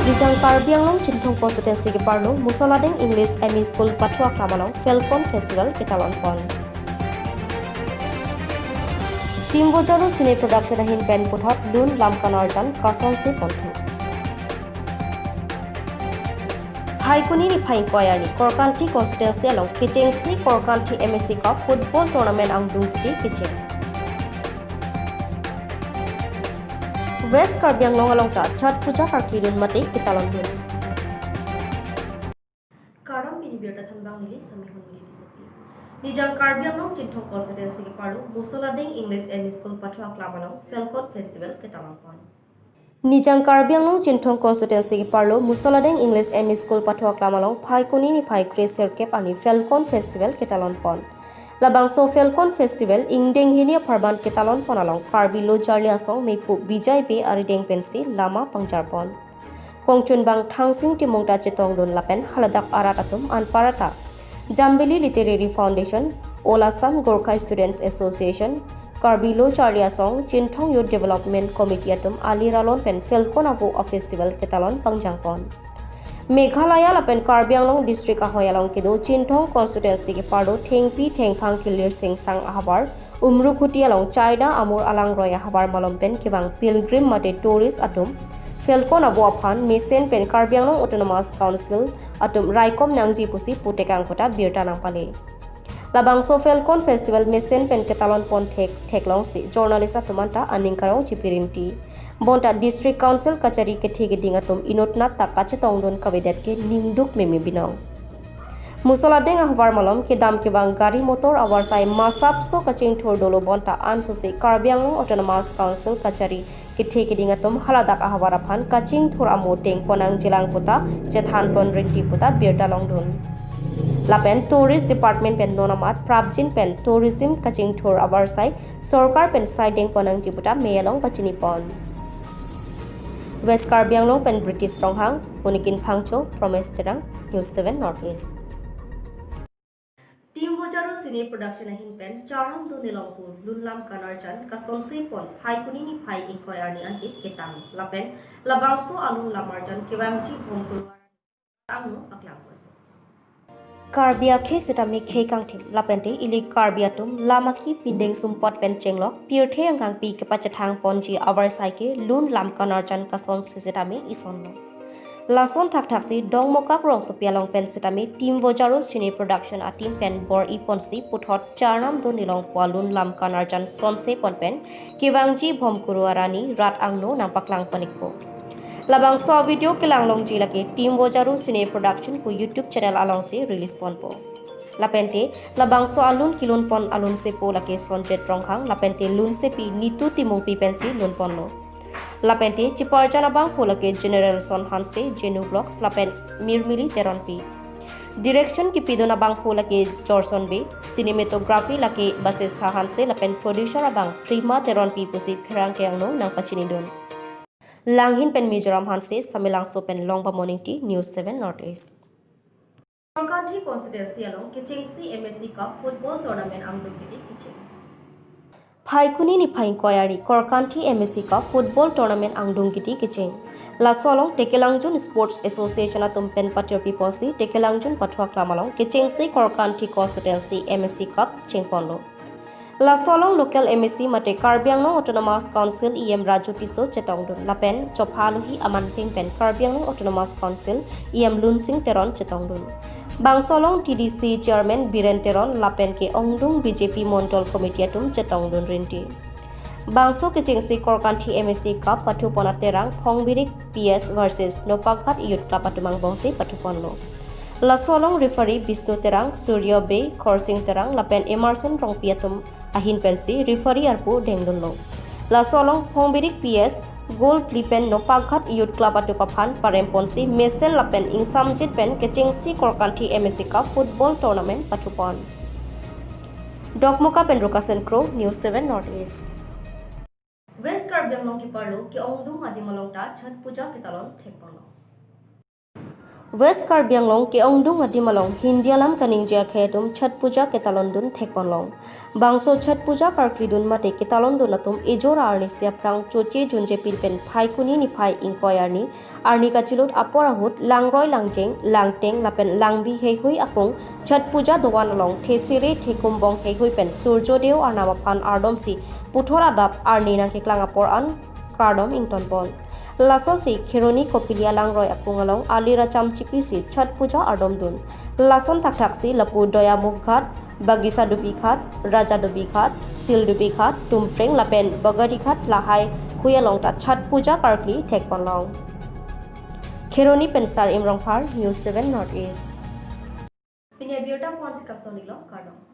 Rijang Karbianglong Chinthong Constituency ke Parlo Musoladeng English ME School Patwa Klamalong Falcon Festival ke Talon Pon. Team Bojaro Cine Production ahin pen puthot Lun Lamkan Arjan Kason se Ponthu. Haikuni ni Phain Koyani Korkanti Constituency along Kichengsi Korkanti MSC Cup Football Tournament ang dungti Kicheng. West Karbianglong alongta Chat Puja Karkidun Mati Kitalon Dun. Karam bini birta thanbang nili samihon nili disipi. Nijang Karbianglong Chinthong Constituency ke Parlo Musoladeng English ME School Patwa Klamalong Falcon Festival ke Talon Pon. Nijang Karbianglong Chinthong Constituency ke Parlo Musoladeng English ME School Patwa Klamalong Phaikuni ni Phai Gracer Kep ani Falcon Festival ke Talon Pon. Labangso Falcon Festival ingdeng hinia parban ke Talon Ponalong Karbilo Jarlia Song Mepu Bijay Be Arideng Pensi Lama Pangjarpon. Kongchun bang Thangsing Timongta Chetong Dun Lapen Haladak Aratatum An Parata Jambili Literary Foundation Olasam Gorkha Students Association Karbilo Jarlia Song Chinthong Youth Development Committee Atum Aliralon Pen Falcon Avo a Festival ke Talon Pangjangpon. Meghalaya lapen Karbianglong district ahoyalong kido Chinthong constituency ke Pardo Thengpi Thengphang Kilir Sing Sang Ahabar Umrukhuti along China Amur Alang Roya Havar Malompen kibang pilgrim mate tourist atum Falcon abo aphan Mesen pen Karbianglong Autonomous Council atum Raikom Nangji Pusi Putekang Kota Birta Nangpale Labangso Falcon Festival Mesen pen Ketalon Pon Theklong si journalist atumanta aningkarong chipirinti Bonta District Council Kachari ke thege dingatum inotna takache tongdon kabedet ke ningduk memi binong. Musoladeng ahwar malom ke dam ke bang gari motor awar sai masap so kaching thor dolo bonta ansose Karbianglong Autonomous Council Kachari ke thege dingatum haladak ahwar aphan kaching thor amoteng ponang jilang puta jethan pon rinti puta birta longdon. Lapen Tourist Department pen nonamat Prabjin pen Tourism kaching thor awar sai Sorkar pen sideng ponang jiputa meyalong pachini pon. West Karbianglong pen British Ronghang, Unikin Pangcho, Promise Chedang, News7 Northeast. Team Bojaro Cine Production ahin pen Charam do Nilongpur, Lunlam Kanarjan, Kason Sepon, Haikuni ni Phai Inkoyarni anhit Ketang, Lapen, Labangso Alun Lamarjan, Kewangji Bongkul, Amno Aklampur. Karbia Kesita me Kekang Tim, Lapente, Ili Karbiatum, Lamaki, Pindeng Sumpot Pen Chenglok, Pirte Angang Pi Kepachatang Ponji, Avar Saike, Lun Lam Kanarjan Kason Sitame, Isonlo. Lason Tak Taxi, Dong Mokak Rong Sopialong Pen Sitame, Team Bojaro Cine Production at Team Pen Bor Iponsi, Put Hot Charnam Donilong Lun Lam Kanarjan Sonse Ponpen, Kivangji Bomkuruarani, Rat Angno, Nampaklang Panikpo. Labang saw video ke langlong jila ke Team Bojaro Cine Production ku YouTube channel along se release pon po. Lapente labang saw alun kilun pon alun se po lake sonjet ronghang lapente lun se pi nitu timung pi pensi lun pon lo. Lapente ciparjan abang po lake General Son Hanse Genu Vlogs lapen mirmili teron pi. Direction ki pidon abang po lake Jorson Be cinematography lake basis Hanse lapen producer abang Prima teron pi pusi perang keang no nang pachinidon. Langhin pen Mizoram Hanse Samilang so pen Longba Morning Tea News7 Northeast. Korkanthi constituency along Kichengsi MSC Cup Football Tournament amdukiti Kicheng. Phaikuni ni Phain Koyari Korkanthi MSC Cup Football Tournament angdungkiti Kicheng. Lasolong Tekelangjun Sports Association atum pen patir piposi Tekelangjun Patwa Klamalong Kichengsi Korkanthi constituency MSC Cup Chengponlo. Lasolong local MSC mate Karbianglong Autonomous Council EM Raju Tiso Chetongdun Lapen Chophaluhi Amanting pen Karbianglong Autonomous Council EM Lunsing Teron Chetongdun Bangsolong TDC Chairman Biren Teron Lapen ke Ongdung BJP Montol Committee atum Chetongdun Rinti Bangso Kichengsi Korkanthi MSC Cup Patu Ponaterang Phongbirik PS versus Nopaghat Youth Club atumang bongsi Patuponlo Lasolong referee Bisnu Terang, Surya Bay, Korsing Terang, Lapen Emerson Rong Piatum, Ahin Pensi, referee Arpu Dengdunlo. Lasolong Phongbirik PS, Goal Plipen Nopaghat Youth Club Atupapan, Paremponsi, Mesen Lapen Ingsamjit Pen, Kichengsi Korkanthi MSC Cup Football Tournament Patupon. Dokmuka Pen Rukasen Crow, News7 Northeast. West Karbianglong ki Parlo, ki Ongdung Adimalong Ta, Chat Puja Kitalon, Thekpano. West Karbi Anglong ke ongdung adimalong Hindialam kaningja khetum Chhat Puja ketalondun thekpanlong bangso Chhat Puja karklidun mate ketalondun atum ejora arni siaprang choche junje pilpen phaikuni ni phai inkoyarni arni kachilot aporahut langroi langjeng langteng lapen langbi heihui apung Chhat Puja dowan along thesire thekumbong heihui pen surjodeo arnamapan ardomsi puthora dap arni na keklang apor an kardom ington pon Lason si Khironi Kopilia Langroi Apungalong Alira Cham Chipisi Chhat Puja Ardomdun Lason Taktaksi Lapu Doya Mukhat Bagisa Dubikhat Raja Dubikhat Sil Dubikhat Tumpreng Lapen Bagadikhat Lahai Huyalong Ta Chhat Puja Karkli Tekponlong Khironi Pensar Imrongphar News 7 Northeast Pinya Biota Pons Kaptonilong Kardom